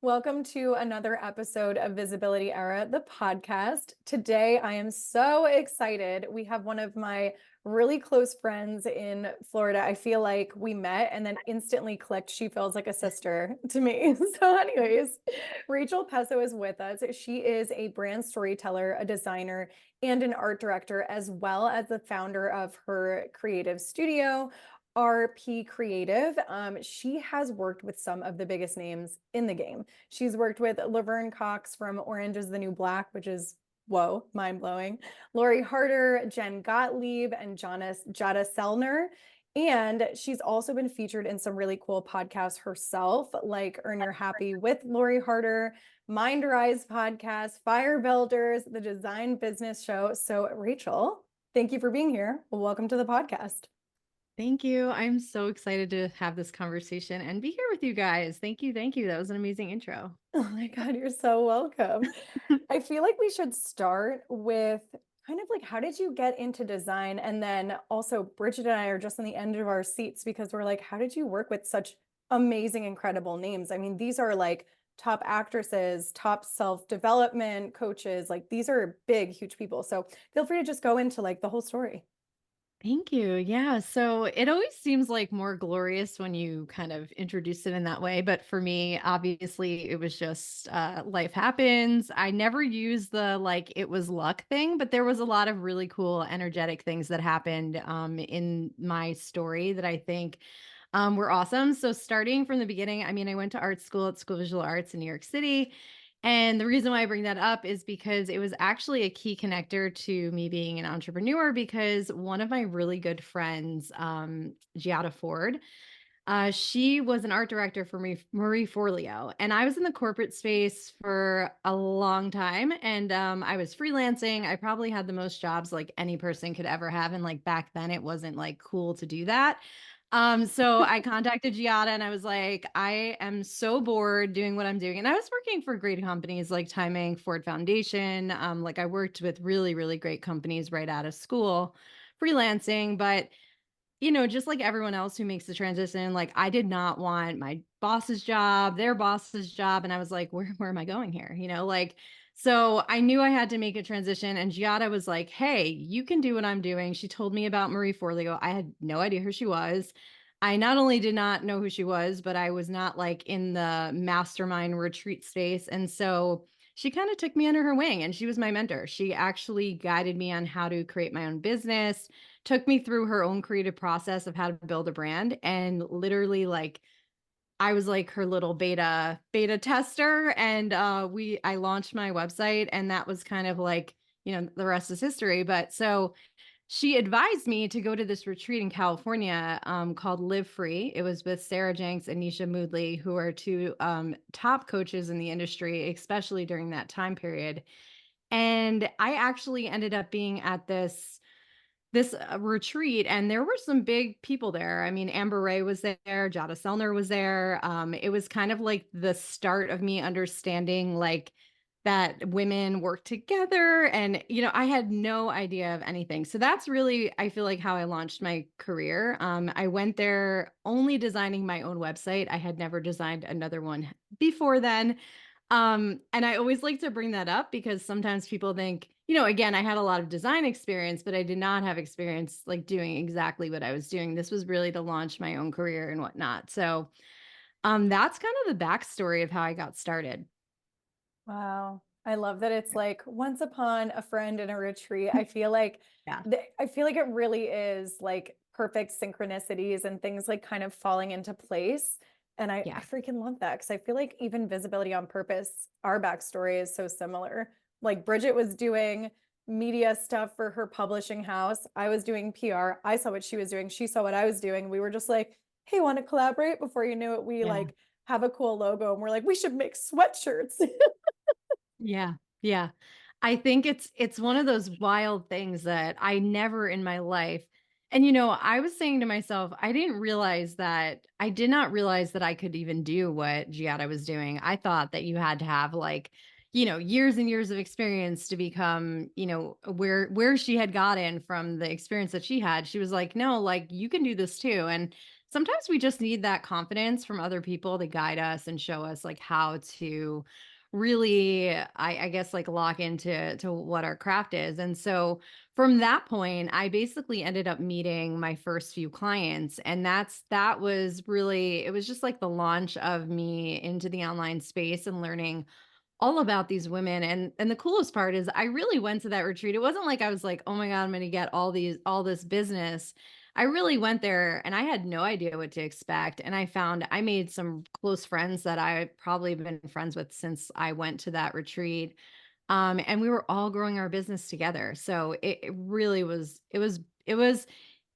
Welcome to another episode of Visibility Era, the podcast. Today, I am so excited. We have one of my really close friends in Florida. I feel like we met and then instantly clicked. She feels like a sister to me. So, anyways, Rachel Pesso is with us. She is a brand storyteller, a designer, and an art director, as well as the founder of her creative studio, RP Creative. She has worked with some of the biggest names in the game. She's worked with Laverne Cox from Orange is the New Black, which is whoa, mind blowing. Lori Harder, Jen Gottlieb, and Jadah Sellner. And she's also been featured in some really cool podcasts herself, like Earn Your Happy with Lori Harder, Mind Rise podcast, Firebuilders, the Design Business Show. So, Rachel, thank you for being here. Welcome to the podcast. Thank you. I'm so excited to have this conversation and be here with you guys. Thank you. Thank you. That was an amazing intro. Oh my God, you're so welcome. I feel like we should start with kind of like how did you get into design? And then also, Bridget and I are just on the end of our seats because we're like, how did you work with such amazing, incredible names? I mean, these are like top actresses, top self-development coaches. Like these are big, huge people. So feel free to just go into like the whole story. Thank you. Yeah. So it always seems like more glorious when you kind of introduce it in that way. But for me, obviously, it was just life happens. I never used the like it was luck thing, but there was a lot of really cool, energetic things that happened in my story that I think were awesome. So starting from the beginning, I mean, I went to art school at School of Visual Arts in New York City. And the reason why I bring that up is because it was actually a key connector to me being an entrepreneur because one of my really good friends, Giada Ford, she was an art director for Marie Forleo. And I was in the corporate space for a long time. And I was freelancing. I probably had the most jobs like any person could ever have. And like back then, it wasn't like cool to do that. So I contacted Giada and I was like, I am so bored doing what I'm doing. And I was working for great companies like Timing, Ford Foundation. Like I worked with really, really great companies right out of school, freelancing. But, just like everyone else who makes the transition, like I did not want my boss's job, their boss's job. And I was like, where am I going here? So I knew I had to make a transition. And Giada was like, hey, you can do what I'm doing. She told me about Marie Forleo. I had no idea who she was. I not only did not know who she was, but I was not like in the mastermind retreat space. And so she kind of took me under her wing and she was my mentor. She actually guided me on how to create my own business, took me through her own creative process of how to build a brand. And literally, like, I was like her little beta tester. And I launched my website, and that was kind of like, the rest is history. But so she advised me to go to this retreat in California called Live Free. It was with Sarah Jenks and Nisha Moodley, who are two top coaches in the industry, especially during that time period. And I actually ended up being at this retreat, and there were some big people there. I mean, Amber Ray was there, Jadah Sellner was there. It was kind of like the start of me understanding like that women work together, and I had no idea of anything. So that's really, I feel like, how I launched my career. I went there only designing my own website. I had never designed another one before then. And I always like to bring that up because sometimes people think, again, I had a lot of design experience, but I did not have experience like doing exactly what I was doing. This was really to launch my own career and whatnot. So that's kind of the backstory of how I got started. Wow. I love that it's like once upon a friend in a retreat. I feel like Yeah. I feel like it really is like perfect synchronicities and things like kind of falling into place. And I Yeah. freaking love that because I feel like even Visibility on Purpose, our backstory is so similar. Like Bridget was doing media stuff for her publishing house. I was doing PR. I saw what she was doing. She saw what I was doing. We were just like, hey, want to collaborate? Before you knew it, we Yeah. like have a cool logo and we're like, we should make sweatshirts. Yeah. Yeah. I think it's one of those wild things that I never in my life. And I was saying to myself, I did not realize that I could even do what Giada was doing. I thought that you had to have like, years and years of experience to become, where she had gotten from the experience that she had. She was like, no, like you can do this too. And sometimes we just need that confidence from other people to guide us and show us like how to really, I guess, like lock into what our craft is. And so from that point, I basically ended up meeting my first few clients. And that was really, it was just like the launch of me into the online space and learning all about these women. And the coolest part is I really went to that retreat. It wasn't like I was like, "Oh my god, I'm going to get all this business." I really went there and I had no idea what to expect, and I made some close friends that I probably been friends with since I went to that retreat. And we were all growing our business together. So it really was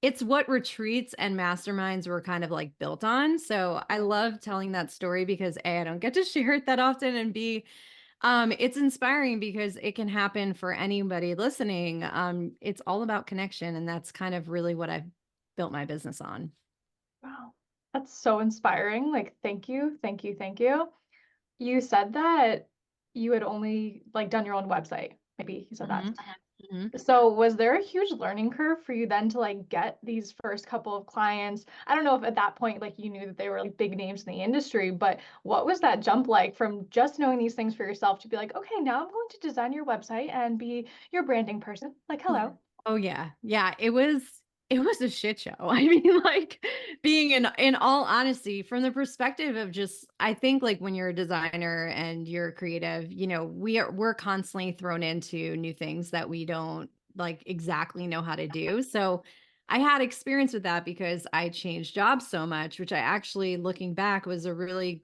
it's what retreats and masterminds were kind of like built on. So I love telling that story because A, I don't get to share it that often, and B, it's inspiring because it can happen for anybody listening. It's all about connection, and that's kind of really what I've built my business on. Wow. That's so inspiring. Like, thank you, thank you, thank you. You said that you had only like done your own website. Maybe you said that. Mhm. Mhm. So was there a huge learning curve for you then to like get these first couple of clients? I don't know if at that point like you knew that they were like big names in the industry, but what was that jump like from just knowing these things for yourself to be like, okay, now I'm going to design your website and be your branding person? Like, Yeah. hello. Oh yeah. Yeah, it was a shit show. I mean, like being in all honesty, from the perspective of just I think like when you're a designer and you're creative, we're constantly thrown into new things that we don't like exactly know how to do. So I had experience with that because I changed jobs so much, which I actually looking back was a really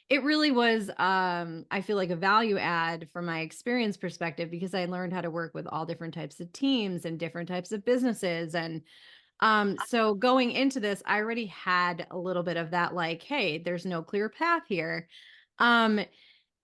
it really was, I feel like a value add from my experience perspective because I learned how to work with all different types of teams and different types of businesses. And so going into this, I already had a little bit of that, like, hey, there's no clear path here. Um,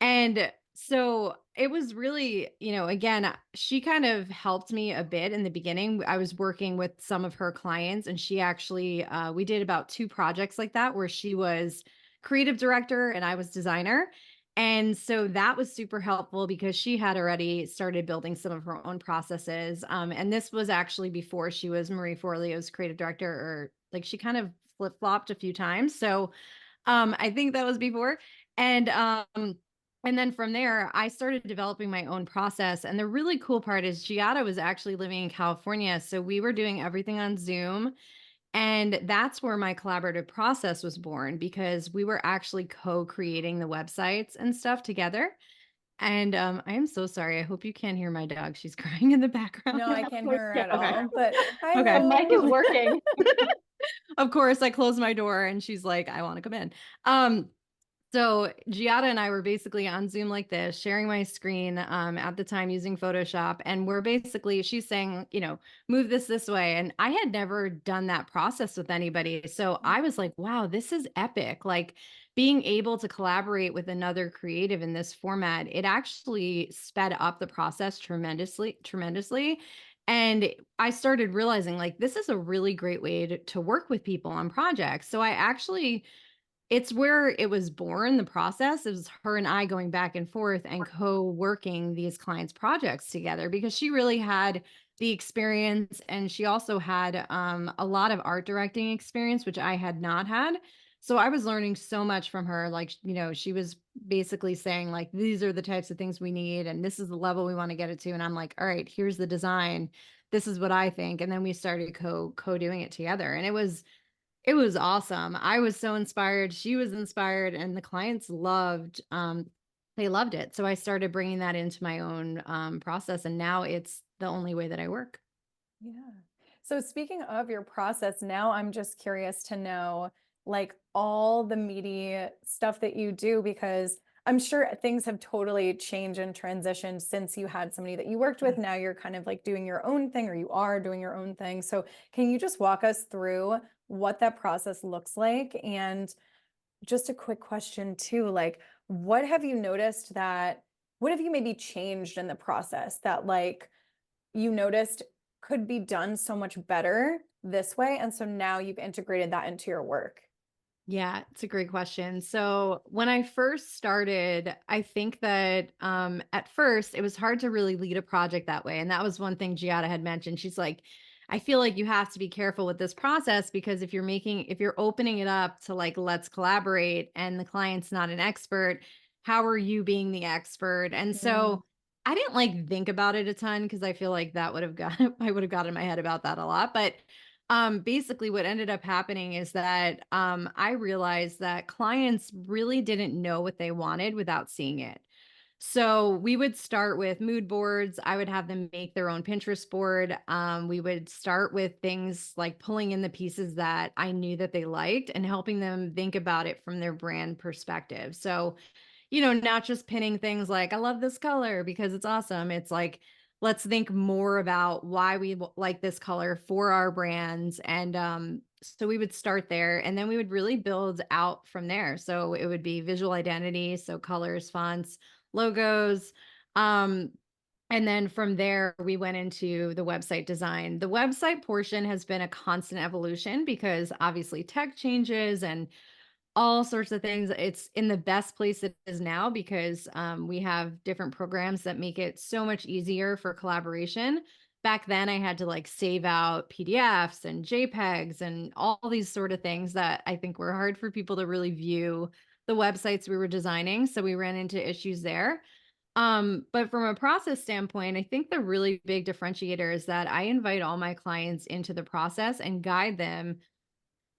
and so it was really, again, she kind of helped me a bit in the beginning. I was working with some of her clients, and she actually, we did about two projects like that where she was creative director and I was designer. And so that was super helpful because she had already started building some of her own processes. And this was actually before she was Marie Forleo's creative director, or like she kind of flip flopped a few times. So I think that was before. And then from there, I started developing my own process. And the really cool part is Giada was actually living in California. So we were doing everything on Zoom. And that's where my collaborative process was born because we were actually co creating the websites and stuff together. And I am so sorry. I hope you can't hear my dog. She's crying in the background. No, I can't hear her at Okay. all. But hi, Okay. The mic is Lou. working. Of course, I closed my door and she's like, I want to come in. So Giada and I were basically on Zoom like this, sharing my screen at the time using Photoshop. And we're basically, she's saying, move this way. And I had never done that process with anybody. So I was like, wow, this is epic. Like being able to collaborate with another creative in this format, it actually sped up the process tremendously, tremendously. And I started realizing like this is a really great way to work with people on projects. So I actually it's where it was born, the process. It was her and I going back and forth and co-working these clients' projects together because she really had the experience and she also had a lot of art directing experience, which I had not had. So I was learning so much from her. Like, she was basically saying, like, these are the types of things we need, and this is the level we want to get it to. And I'm like, all right, here's the design. This is what I think. And then we started co-doing it together. And it was awesome. I was so inspired. She was inspired, and the clients they loved it. So I started bringing that into my own process, and now it's the only way that I work. Yeah. So speaking of your process, now I'm just curious to know like all the meaty stuff that you do because I'm sure things have totally changed and transitioned since you had somebody that you worked with. Now you're kind of like doing your own thing or you are doing your own thing. So can you just walk us through what that process looks like? And just a quick question too, like what have you noticed that what have you maybe changed in the process that like you noticed could be done so much better this way. And so now you've integrated that into your work. Yeah, it's a great question. So when I first started, I think that at first it was hard to really lead a project that way. And that was one thing Giada had mentioned. She's like, I feel like you have to be careful with this process, because if you're opening it up to like, let's collaborate, and the client's not an expert, how are you being the expert? And Mm, so I didn't like think about it a ton, because I feel like that would have got I would have got in my head about that a lot. But basically what ended up happening is that I realized that clients really didn't know what they wanted without seeing it. So we would start with mood boards. I would have them make their own Pinterest board. We would start with things like pulling in the pieces that I knew that they liked and helping them think about it from their brand perspective. So, not just pinning things like, I love this color because it's awesome. It's like, let's think more about why we like this color for our brands. And so we would start there, and then we would really build out from there. So it would be visual identity, so colors, fonts, logos. Um, and then from there, we went into the website design. The website portion has been a constant evolution, because obviously tech changes and all sorts of things. It's in the best place it is now, because we have different programs that make it so much easier for collaboration. Back then, I had to like save out PDFs and JPEGs and all these sort of things that I think were hard for people to really view the websites we were designing. So we ran into issues there. But from a process standpoint, I think the really big differentiator is that I invite all my clients into the process and guide them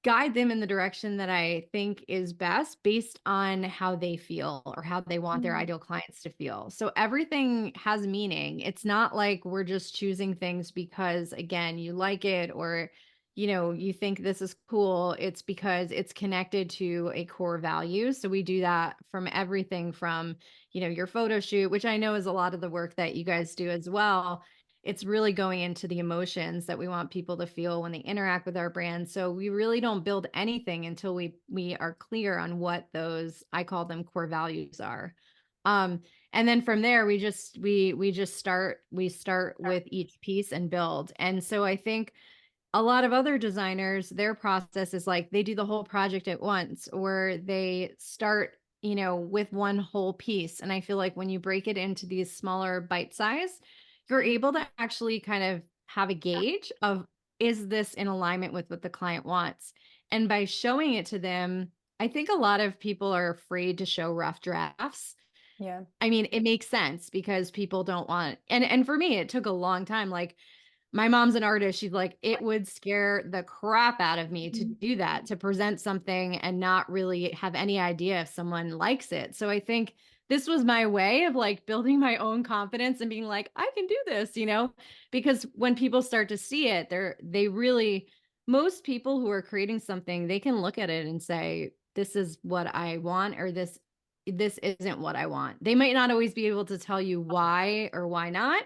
in the direction that I think is best, based on how they feel or how they want their Mm. ideal clients to feel. So everything has meaning. It's not like we're just choosing things because, again, you like it, or you think this is cool. It's because it's connected to a core value. So we do that from everything from, your photo shoot, which I know is a lot of the work that you guys do as well. It's really going into the emotions that we want people to feel when they interact with our brand. So we really don't build anything until we are clear on what those, I call them, core values are. Um, and then from there, we start with each piece and build. And so I think a lot of other designers, their process is like they do the whole project at once, or they start, with one whole piece. And I feel like when you break it into these smaller bite size, you're able to actually kind of have a gauge of, is this in alignment with what the client wants? And by showing it to them, I think a lot of people are afraid to show rough drafts. yeah. I mean, it makes sense, because people don't want, and for me, it took a long time. Like, my mom's an artist. She's like, it would scare the crap out of me to Mhm. do that, to present something and not really have any idea if someone likes it. So I think this was my way of like building my own confidence and being like, I can do this, because when people start to see it, most people who are creating something, they can look at it and say, this is what I want, or this isn't what I want. They might not always be able to tell you why or why not,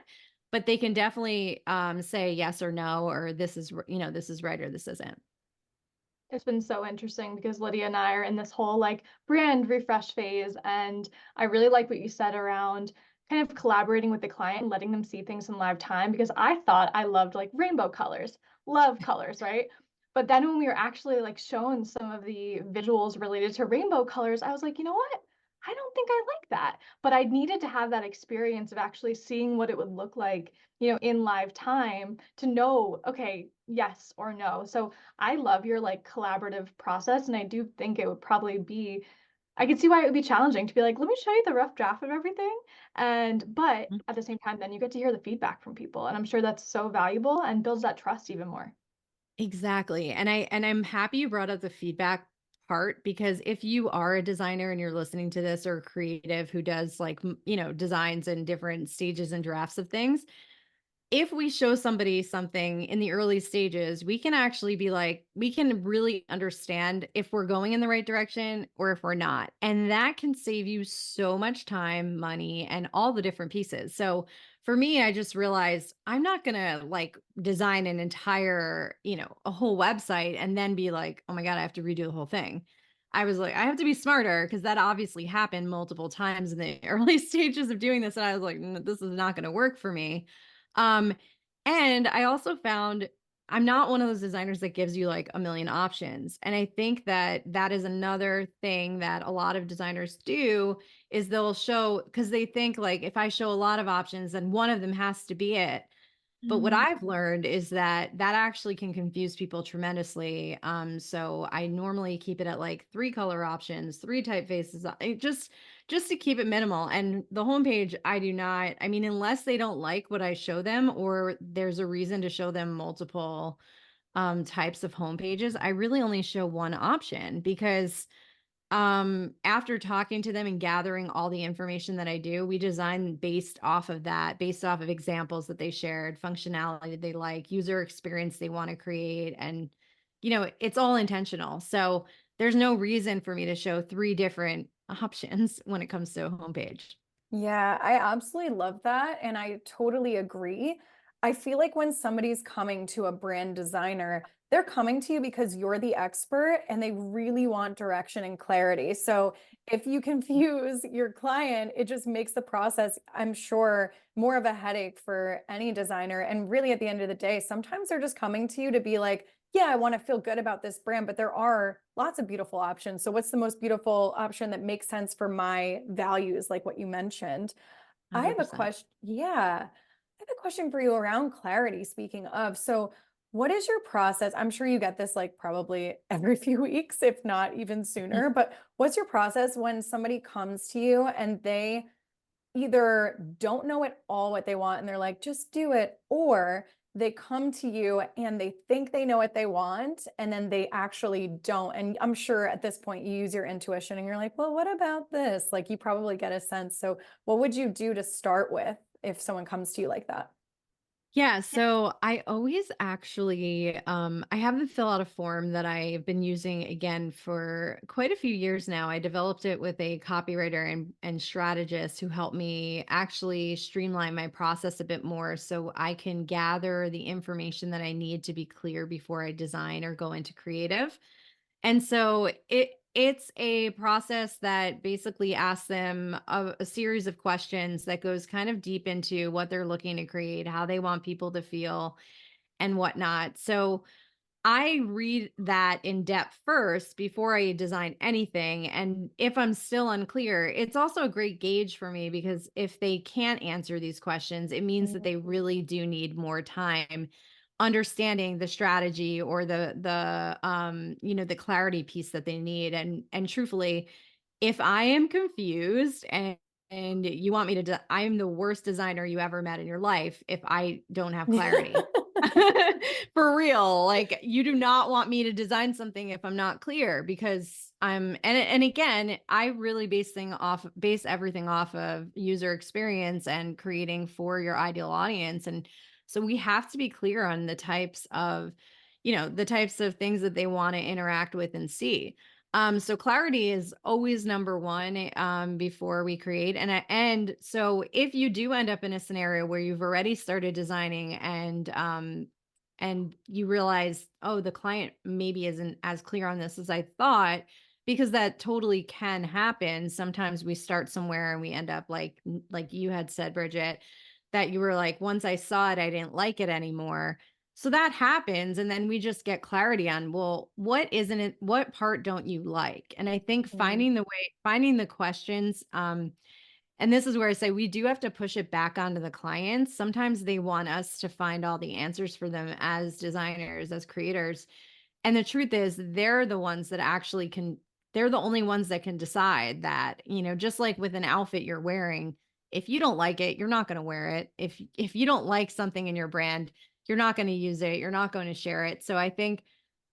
but they can definitely say yes or no, or this is right or this isn't. It's been so interesting because Lydia and I are in this whole like brand refresh phase. And I really like what you said around kind of collaborating with the client and letting them see things in live time, because I thought I loved like rainbow colors, love colors, right? But then when we were actually like shown some of the visuals related to rainbow colors, I was like, you know what? I don't think I like that. But I needed to have that experience of actually seeing what it would look like, in live time to know, okay, yes or no. So I love your like collaborative process. And I do think it would probably be, I could see why it would be challenging to be like, let me show you the rough draft of everything. But Mhm. at the same time, then you get to hear the feedback from people. And I'm sure that's so valuable and builds that trust even more. Exactly. And I'm happy you brought up the feedback part, because if you are a designer and you're listening to this, or a creative who does like, designs in different stages and drafts of things, if we show somebody something in the early stages, we can actually be like, we can really understand if we're going in the right direction or if we're not. And that can save you so much time, money, and all the different pieces. So for me, I just realized I'm not going to like design an entire, a whole website and then be like, oh my God, I have to redo the whole thing. I was like, I have to be smarter, because that obviously happened multiple times in the early stages of doing this. And I was like, This is not going to work for me." Um, and I also found I'm not one of those designers that gives you like a million options. And I think that that is another thing that a lot of designers do, is they'll show, because they think like, if I show a lot of options, then one of them has to be it. But what I've learned is that that actually can confuse people tremendously. So I normally keep it at like 3 color options, 3 typefaces, just to keep it minimal. And the homepage, I do not, I mean, unless they don't like what I show them or there's a reason to show them multiple types of homepages, I really only show one option because after talking to them and gathering all the information that I do, we design based off of that, based off of examples that they shared, functionality they like, user experience they want to create. And, it's all intentional. So there's no reason for me to show 3 different options when it comes to a homepage. Yeah, I absolutely love that. And I totally agree. I feel like when somebody's coming to a brand designer, they're coming to you because you're the expert and they really want direction and clarity. So if you confuse your client, it just makes the process, I'm sure, more of a headache for any designer. And really, at the end of the day, sometimes they're just coming to you to be like, yeah, I want to feel good about this brand, but there are lots of beautiful options. So what's the most beautiful option that makes sense for my values, like what you mentioned? I have a 100%. question. Yeah. I have a question for you around clarity, speaking of. So what is your process? I'm sure you get this like probably every few weeks, if not even sooner, but what's your process when somebody comes to you and they either don't know at all what they want and they're like, just do it, or they come to you and they think they know what they want and then they actually don't. And I'm sure at this point you use your intuition and you're like, well, what about this? Like you probably get a sense. So what would you do to start with if someone comes to you like that? Yeah, so I always actually I have them fill out a form that I've been using again for quite a few years now. I developed it with a copywriter and strategist who helped me actually streamline my process a bit more so I can gather the information that I need to be clear before I design or go into creative. And so it's a process that basically asks them a series of questions that goes kind of deep into what they're looking to create, how they want people to feel, and whatnot. So I read that in depth first before I design anything. And if I'm still unclear, it's also a great gauge for me because if they can't answer these questions, it means that they really do need more time understanding the strategy or the clarity piece that they need. And truthfully, if I am confused and you want me to I am the worst designer you ever met in your life if I don't have clarity. For real, like you do not want me to design something if I'm not clear because and again, I really base everything off of user experience and creating for your ideal audience. And so we have to be clear on the types of things that they want to interact with and see. So clarity is always number one before we create. And so if you do end up in a scenario where you've already started designing and you realize, oh, the client maybe isn't as clear on this as I thought, because that totally can happen. Sometimes we start somewhere and we end up like you had said, Bridget, that you were like, once I saw it, I didn't like it anymore. So that happens. And then we just get clarity on, well, what part don't you like? And I think Mhm. finding the questions, and this is where I say we do have to push it back onto the clients. Sometimes they want us to find all the answers for them as designers, as creators. And the truth is, they're the only ones that can decide that, just like with an outfit you're wearing, if you don't like it, you're not going to wear it. If you don't like something in your brand, you're not going to use it, you're not going to share it. So I think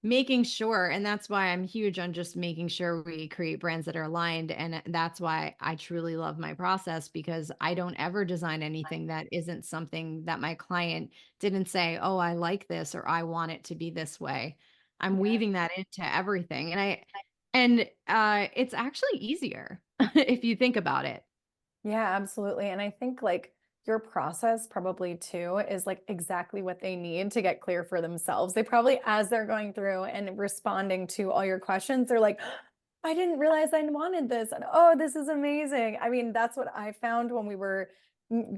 making sure, and that's why I'm huge on just making sure we create brands that are aligned. And that's why I truly love my process because I don't ever design anything that isn't something that my client didn't say, oh, I like this or I want it to be this way. I'm Yeah. weaving that into everything. And it's actually easier if you think about it. Yeah, absolutely. And I think like your process probably too is like exactly what they need to get clear for themselves. They probably, as they're going through and responding to all your questions, they're like, I didn't realize I wanted this. And oh, this is amazing. I mean, that's what I found when we were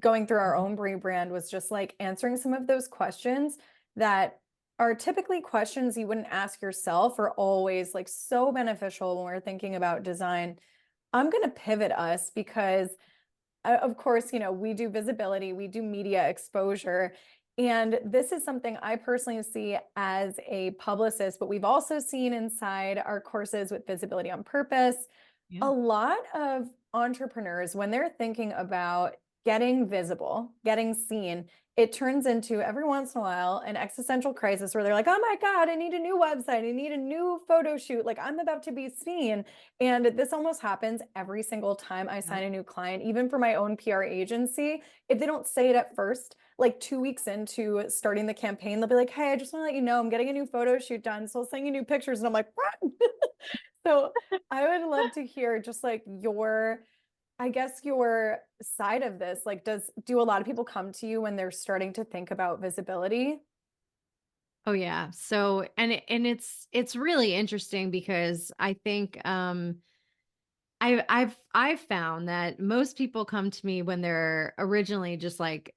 going through our own rebrand was just like answering some of those questions that are typically questions you wouldn't ask yourself are always like so beneficial when we're thinking about design. I'm going to pivot us because of course, we do visibility, we do media exposure. And this is something I personally see as a publicist, but we've also seen inside our courses with Visibility on Purpose, a Yeah. lot of entrepreneurs, when they're thinking about getting visible, getting seen, it turns into every once in a while an existential crisis where they're like, oh my God, I need a new website. I need a new photo shoot. Like I'm about to be seen. And this almost happens every single time I sign a new client, even for my own PR agency. If they don't say it at first, like 2 weeks into starting the campaign, they'll be like, hey, I just want to let you know I'm getting a new photo shoot done. So I'll send you new pictures. And I'm like, what? So I would love to hear just like I guess your side of this. Like, do a lot of people come to you when they're starting to think about visibility? Oh yeah. So and it's really interesting because I think I've found that most people come to me when they're originally just like,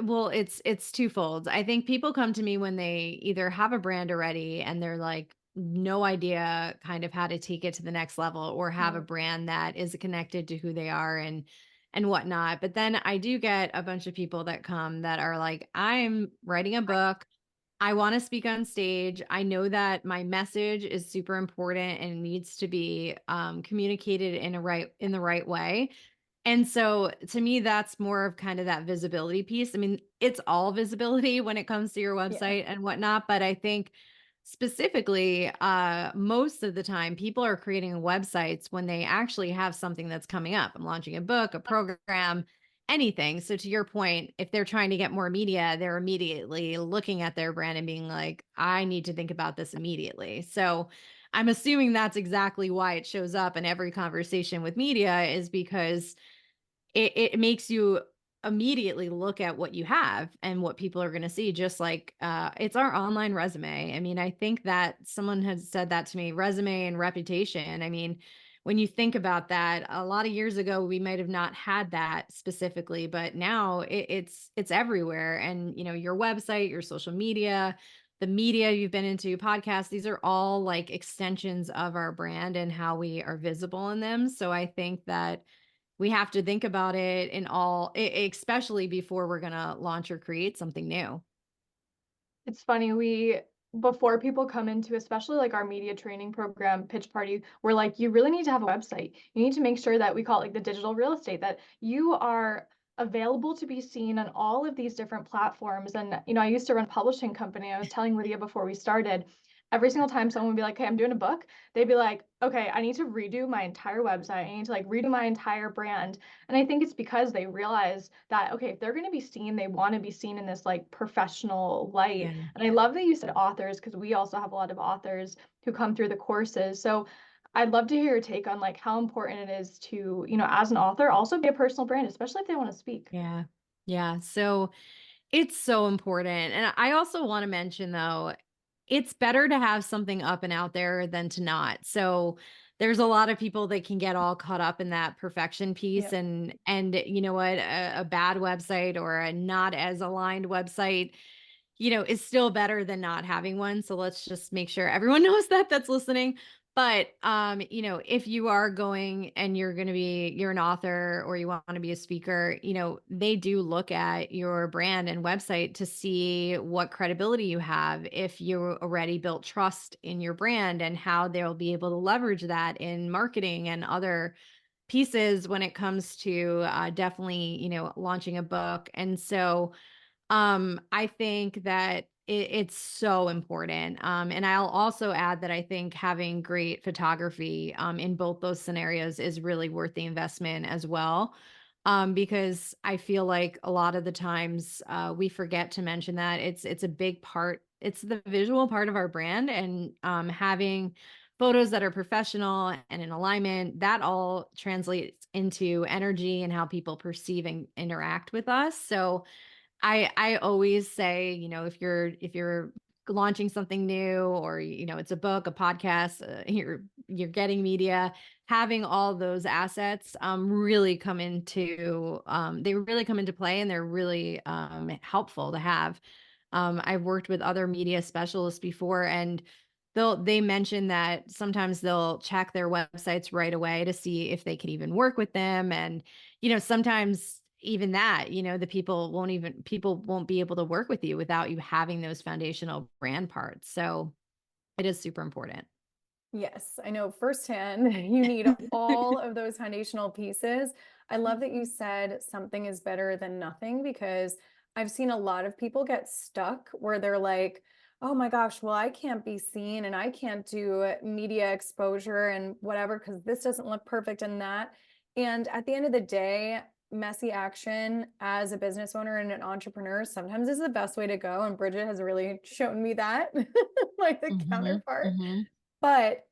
well, it's twofold. I think people come to me when they either have a brand already and they're like no idea kind of how to take it to the next level, or have a Mm. brand that is connected to who they are and whatnot. But then I do get a bunch of people that come that are like, I'm writing a book. I want to speak on stage. I know that my message is super important and needs to be communicated in the right way. And so to me, that's more of kind of that visibility piece. I mean, it's all visibility when it comes to your Yeah. website and whatnot, but I think specifically, most of the time people are creating websites when they actually have something that's coming up. I'm launching a book, a program, anything. So to your point, if they're trying to get more media, they're immediately looking at their brand and being like, I need to think about this immediately. So I'm assuming that's exactly why it shows up in every conversation with media, is because it makes you immediately look at what you have and what people are going to see, just like it's our online resume. I mean, I think that someone has said that to me, resume and reputation. I mean, when you think about that, a lot of years ago we might have not had that specifically, but now it's everywhere. And your website, your social media, the media you've been into, podcasts, these are all like extensions of our brand and how we are visible in them. So I think that we have to think about it in especially before we're going to launch or create something new. It's funny, before people come into especially like our media training program pitch party, we're like, you really need to have a website. You need to make sure that we call it like the digital real estate, that you are available to be seen on all of these different platforms. And I used to run a publishing company. I was telling Lydia before we started, every single time someone would be like, hey, I'm doing a book, they'd be like, okay, I need to redo my entire website. I need to like redo my entire brand. And I think it's because they realize that, okay, if they're going to be seen, they want to be seen in this like professional light. Yeah. And I love that you said authors, because we also have a lot of authors who come through the courses. So I'd love to hear your take on like how important it is to, as an author, also be a personal brand, especially if they want to speak. Yeah. Yeah. So it's so important. And I also want to mention though, it's better to have something up and out there than to not. So there's a lot of people that can get all caught up in that perfection piece, Yeah. and you know what, a bad website or a not as aligned website, is still better than not having one. So let's just make sure everyone knows that that's listening. But if you are going and you're an author or you want to be a speaker, they do look at your brand and website to see what credibility you have, if you already built trust in your brand, and how they'll be able to leverage that in marketing and other pieces when it comes to definitely, launching a book. And so I think that it's so important. And I'll also add that I think having great photography in both those scenarios is really worth the investment as well. Because I feel like a lot of the times we forget to mention that it's a big part. It's the visual part of our brand, and having photos that are professional and in alignment, that all translates into energy and how people perceive and interact with us. So I always say, if you're launching something new, or it's a book, a podcast, you're getting media, having all those assets they really come into play, and they're really helpful to have. I've worked with other media specialists before, and they mention that sometimes they'll check their websites right away to see if they could even work with them. And sometimes even that, the people won't be able to work with you without you having those foundational brand parts. So it is super important. Yes, I know firsthand. You need all of those foundational pieces. I love that you said something is better than nothing, because I've seen a lot of people get stuck where they're like, oh my gosh, well, I can't be seen and I can't do media exposure and whatever because this doesn't look perfect and that. And at the end of the day, messy action as a business owner and an entrepreneur sometimes is the best way to go. And Bridget has really shown me that, like the Mm-hmm, counterpart. mm-hmm. But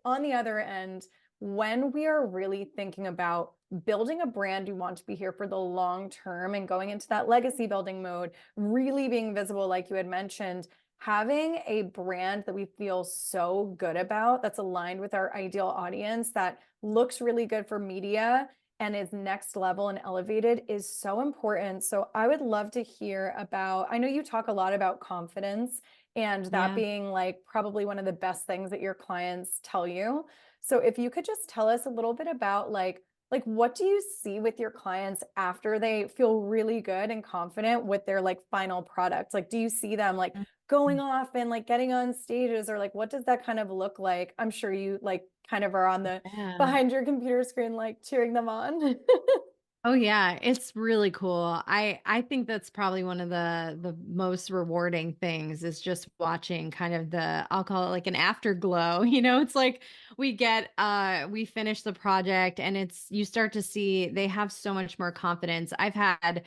on the other end, when we are really thinking about building a brand, you want to be here for the long term and going into that legacy building mode, really being visible, like you had mentioned, having a brand that we feel so good about, that's aligned with our ideal audience, that looks really good for media and is next level and elevated is so important. So I would love to hear about, I know you talk a lot about confidence and that Yeah. being like probably one of the best things that your clients tell you. So if you could just tell us a little bit about like what do you see with your clients after they feel really good and confident with their like final product? Like do you see them like going off and like getting on stages, or like what does that kind of look like? I'm sure you like kind of are on the Yeah. behind your computer screen like cheering them on. Oh yeah, it's really cool. I think that's probably one of the most rewarding things is just watching kind of I'll call it like an afterglow. It's like we finish the project and you start to see they have so much more confidence. I've had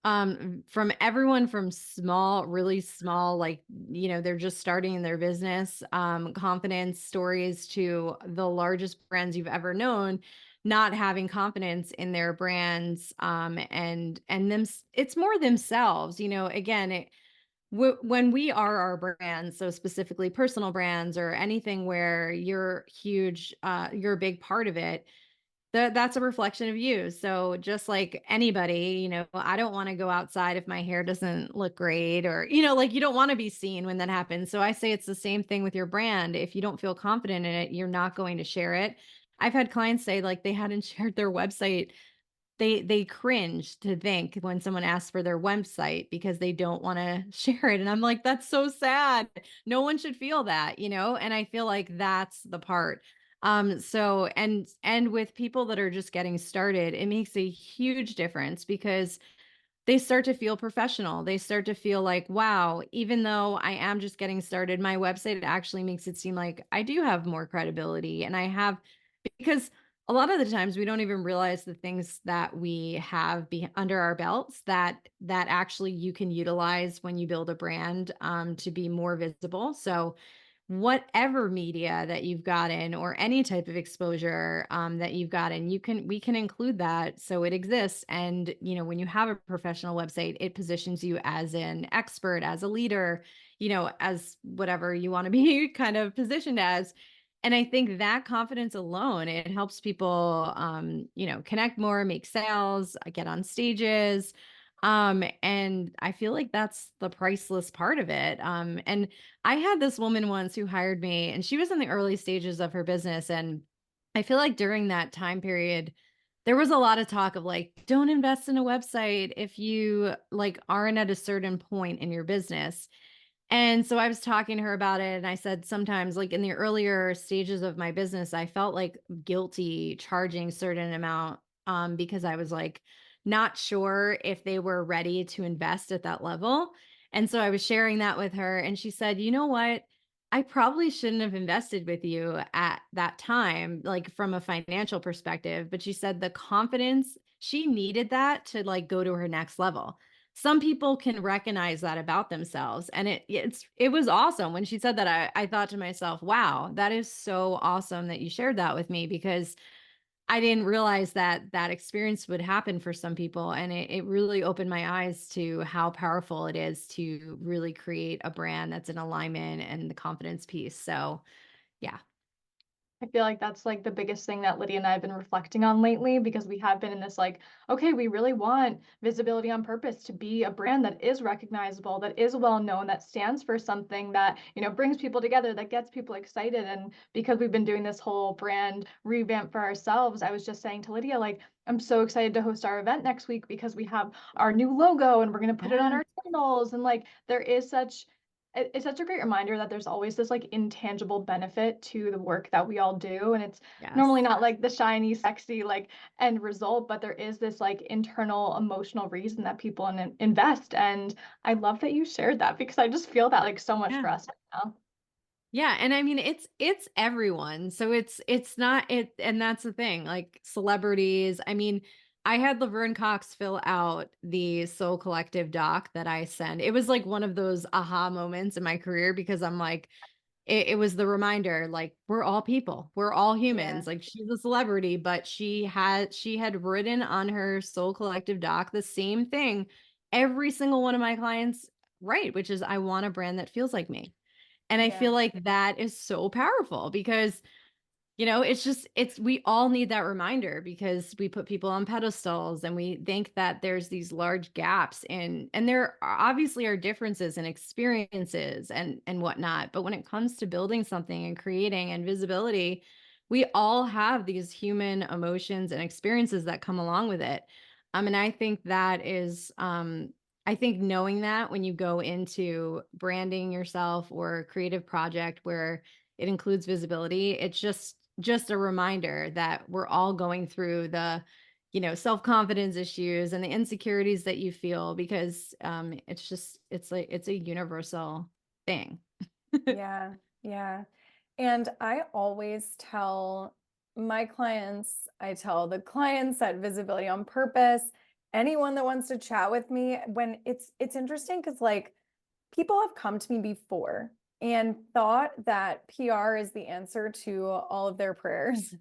from everyone from small, really small, like, they're just starting their business, confidence stories, to the largest brands you've ever known not having confidence in their brands, and them, it's more themselves, again, when we are our brands, so specifically personal brands or anything where you're huge, you're a big part of it, that's a reflection of you. So just like anybody, I don't want to go outside if my hair doesn't look great, or, like, you don't want to be seen when that happens. So I say it's the same thing with your brand. If you don't feel confident in it, you're not going to share it. I've had clients say like they hadn't shared their website. They cringe to think when someone asks for their website because they don't want to share it. And I'm like, that's so sad. No one should feel that, and I feel like that's the part. So and with people that are just getting started, it makes a huge difference because they start to feel professional. They start to feel like, wow, even though I am just getting started, my website actually makes it seem like I do have more credibility. And I have, because a lot of the times we don't even realize the things that we have under our belts that actually you can utilize when you build a brand, to be more visible. So whatever media that you've gotten or any type of exposure, that you've gotten, we can include that so it exists. And when you have a professional website, it positions you as an expert, as a leader, as whatever you want to be kind of positioned as. And I think that confidence alone, it helps people, connect more, make sales, get on stages. And I feel like that's the priceless part of it. And I had this woman once who hired me, and she was in the early stages of her business. And I feel like during that time period, there was a lot of talk of like, don't invest in a website if you like aren't at a certain point in your business. And so I was talking to her about it, and I said sometimes, like in the earlier stages of my business, I felt like guilty charging certain amount, because I was like not sure if they were ready to invest at that level. And so I was sharing that with her, and she said, "You know what? I probably shouldn't have invested with you at that time, like from a financial perspective." But she said the confidence, she needed that to like go to her next level. Some people can recognize that about themselves, and it was awesome when she said that. I thought to myself, wow, that is so awesome that you shared that with me, because I didn't realize that that experience would happen for some people. And it really opened my eyes to how powerful it is to really create a brand that's in alignment and the confidence piece. So yeah. I feel like that's like the biggest thing that Lydia and I have been reflecting on lately, because we have been in this like, okay, we really want Visibility on Purpose to be a brand that is recognizable, that is well known, that stands for something that, you know, brings people together, that gets people excited. And because we've been doing this whole brand revamp for ourselves, I was just saying to Lydia, like, I'm so excited to host our event next week because we have our new logo and we're going to put it on Yeah. our channels. And like, there is such it's such a great reminder that there's always this like intangible benefit to the work that we all do. And it's Yes. normally not like the shiny, sexy like end result, but there is this like internal emotional reason that people invest. And I love that you shared that, because I just feel that like so much Yeah. for us right now. Yeah, and I mean it's everyone. So it's not it, and that's the thing. Like celebrities, I mean, I had Laverne Cox fill out the Soul Collective doc that I send. It was like one of those aha moments in my career because I'm like it was the reminder, like we're all people, we're all Yeah. humans. Like she's a celebrity, but she had written on her Soul Collective doc the same thing every single one of my clients write, which is I want a brand that feels like me. And I Yeah. feel like that is so powerful because, we all need that reminder because we put people on pedestals and we think that there's these large gaps and there obviously are differences in experiences and whatnot. But when it comes to building something and creating and visibility, we all have these human emotions and experiences that come along with it. And I think that is, I think knowing that when you go into branding yourself or a creative project where it includes visibility, it's just a reminder that we're all going through the, self-confidence issues and the insecurities that you feel because it's a universal thing. Yeah. Yeah. And I always tell my clients, I tell the clients at Visibility on Purpose, anyone that wants to chat with me, when it's interesting because like people have come to me before and thought that PR is the answer to all of their prayers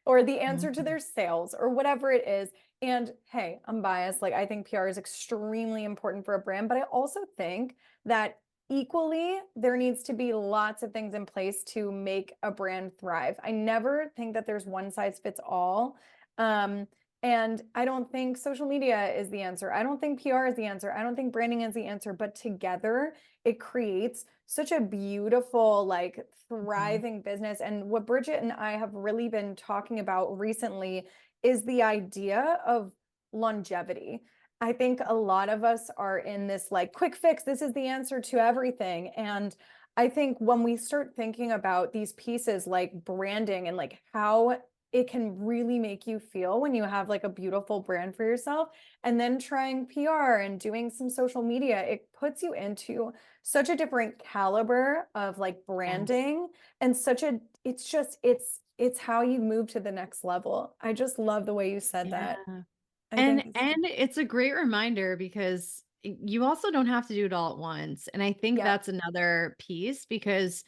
or the answer to Mhm. their sales or whatever it is. And hey, I'm biased. Like, I think PR is extremely important for a brand, but I also think that equally there needs to be lots of things in place to make a brand thrive. I never think that there's one size fits all. Um, and I don't think social media is the answer. I don't think PR is the answer. I don't think branding is the answer, but together it creates such a beautiful, like Mhm. thriving business. And what Bridget and I have really been talking about recently is the idea of longevity. I think a lot of us are in this like quick fix, this is the answer to everything. And I think when we start thinking about these pieces like branding and like how it can really make you feel when you have like a beautiful brand for yourself, and then trying PR and doing some social media, it puts you into such a different caliber of like Yes. branding and it's how you move to the next level. I just love the way you said Yeah. that. I And think it's, and it's a great reminder because you also don't have to do it all at once. And I think yep, that's another piece because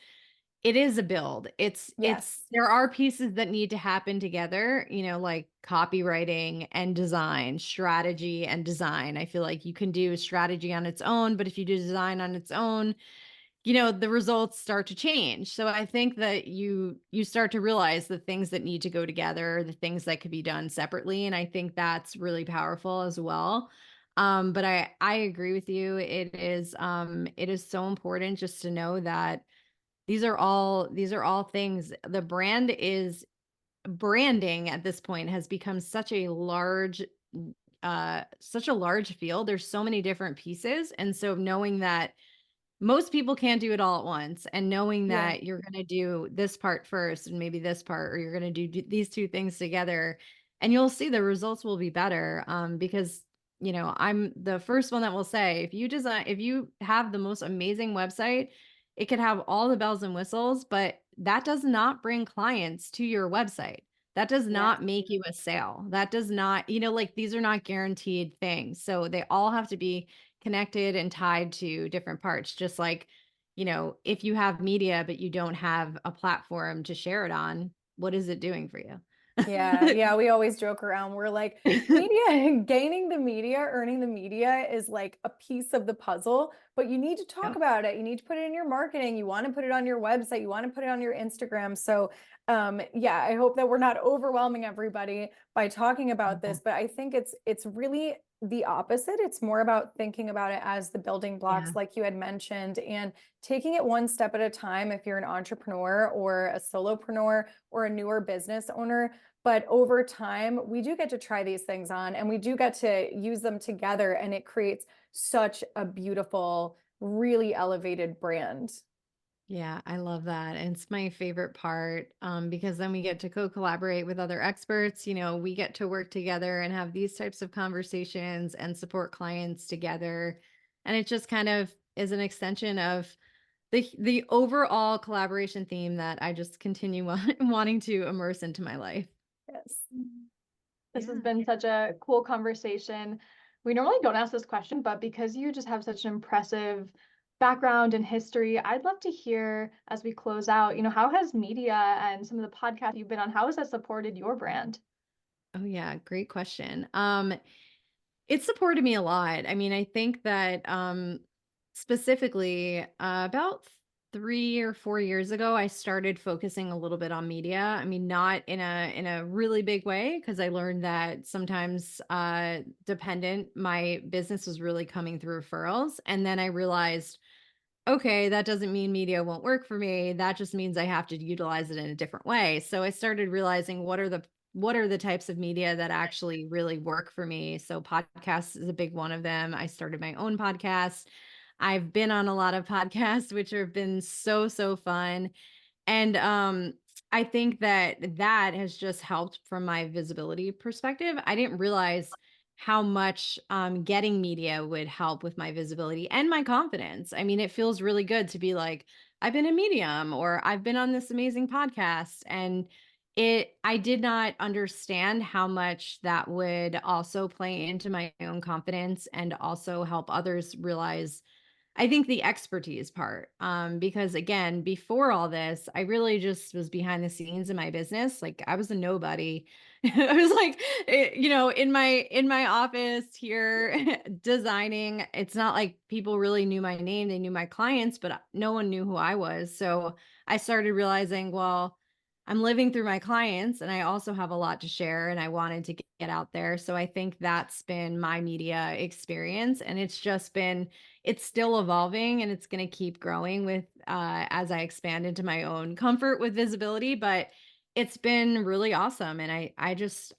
it is a build. It's yes, there are pieces that need to happen together, like copywriting and design, strategy and design. I feel like you can do strategy on its own, but if you do design on its own, the results start to change. So I think that you start to realize the things that need to go together, the things that could be done separately, and I think that's really powerful as well. But I agree with you. It is so important just to know that these are all things. The branding at this point has become such a large field. There's so many different pieces, and so knowing that most people can't do it all at once and knowing yeah, that you're going to do this part first and maybe this part, or you're going to do these two things together, and you'll see the results will be better, because I'm the first one that will say if you have the most amazing website, it could have all the bells and whistles, but that does not bring clients to your website. That does yeah, not make you a sale. That does not, like these are not guaranteed things, so they all have to be connected and tied to different parts. Just like, if you have media, but you don't have a platform to share it on, what is it doing for you? Yeah, we always joke around. We're like, media, gaining the media, earning the media is like a piece of the puzzle, but you need to talk Yep. about it. You need to put it in your marketing. You want to put it on your website. You want to put it on your Instagram. So, yeah, I hope that we're not overwhelming everybody by talking about Yeah. this, but I think it's really the opposite. It's more about thinking about it as the building blocks, Yeah. like you had mentioned, and taking it one step at a time if you're an entrepreneur or a solopreneur or a newer business owner. But over time, we do get to try these things on and we do get to use them together. And it creates such a beautiful, really elevated brand. Yeah, I love that. And it's my favorite part because then we get to co-collaborate with other experts. We get to work together and have these types of conversations and support clients together. And it just kind of is an extension of the overall collaboration theme that I just continue wanting to immerse into my life. Yes. This has Yeah. been such a cool conversation. We normally don't ask this question, but because you just have such an impressive background and history, I'd love to hear as we close out, how has media and some of the podcasts you've been on, how has that supported your brand? Oh yeah, great question. It supported me a lot. I mean, I think that specifically about 3 or 4 years ago, I started focusing a little bit on media. I mean, not in a really big way, because I learned that sometimes dependent, my business was really coming through referrals. And then I realized, okay, that doesn't mean media won't work for me. That just means I have to utilize it in a different way. So I started realizing what are the types of media that actually really work for me. So podcasts is a big one of them. I started my own podcast. I've been on a lot of podcasts, which have been so fun. And I think that has just helped from my visibility perspective. I didn't realize how much getting media would help with my visibility and my confidence. I mean, it feels really good to be like, I've been a medium or I've been on this amazing podcast. And I did not understand how much that would also play into my own confidence and also help others realize, I think, the expertise part. Because again, before all this, I really just was behind the scenes in my business. Like I was a nobody. I was like, in my office here designing. It's not like people really knew my name. They knew my clients, but no one knew who I was. So I started realizing, well, I'm living through my clients and I also have a lot to share and I wanted to get out there. So I think that's been my media experience. And it's still evolving and it's going to keep growing with as I expand into my own comfort with visibility, but it's been really awesome. And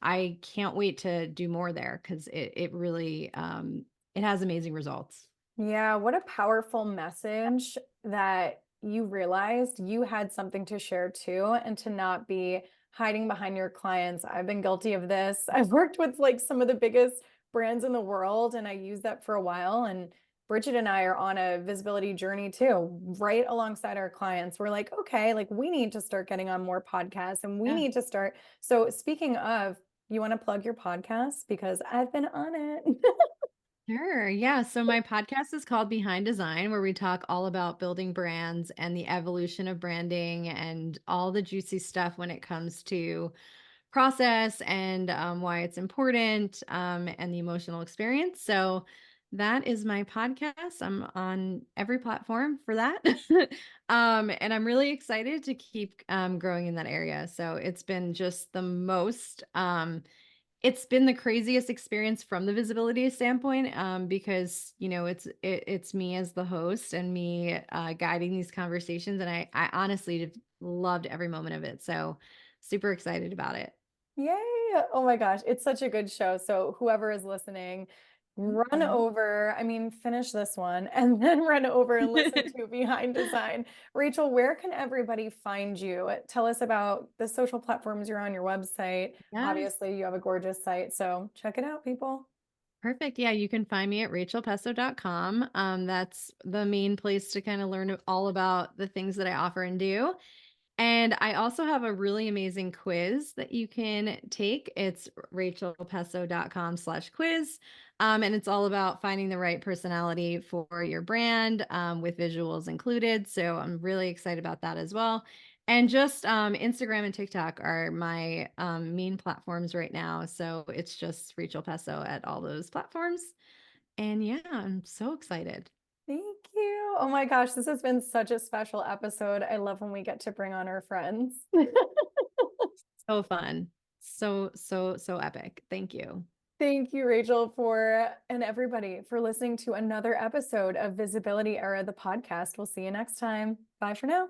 I can't wait to do more there because it really it has amazing results. Yeah, what a powerful message that you realized you had something to share too, and to not be hiding behind your clients. I've been guilty of this. I've worked with like some of the biggest brands in the world, and I used that for a while. And Bridget and I are on a visibility journey too, right alongside our clients. We're like, okay, like we need to start getting on more podcasts and we Yeah. need to start. So, speaking of, you want to plug your podcast because I've been on it. Sure. Yeah. So my podcast is called Behind Design, where we talk all about building brands and the evolution of branding and all the juicy stuff when it comes to process and why it's important and the emotional experience. So that is my podcast. I'm on every platform for that. And I'm really excited to keep growing in that area. So it's been just the most. It's been the craziest experience from the visibility standpoint, because it's me as the host and me guiding these conversations, and I honestly have loved every moment of it. So super excited about it. Yay. Oh my gosh. It's such a good show. So whoever is listening, run Mhm. over, I mean, finish this one and then run over and listen to Behind Design. Rachel, where can everybody find you? Tell us about the social platforms you're on, your website. Yes. Obviously, you have a gorgeous site, so check it out, people. Perfect. Yeah, you can find me at rachelpesso.com. That's the main place to kind of learn all about the things that I offer and do. And I also have a really amazing quiz that you can take. It's rachelpesso.com/quiz. And it's all about finding the right personality for your brand with visuals included. So I'm really excited about that as well. And just Instagram and TikTok are my main platforms right now. So it's just Rachel Pesso at all those platforms. And yeah, I'm so excited. Thank you. Oh my gosh, this has been such a special episode. I love when we get to bring on our friends. So fun. So epic. Thank you. Thank you, Rachel, and everybody for listening to another episode of Visibility Era, the podcast. We'll see you next time. Bye for now.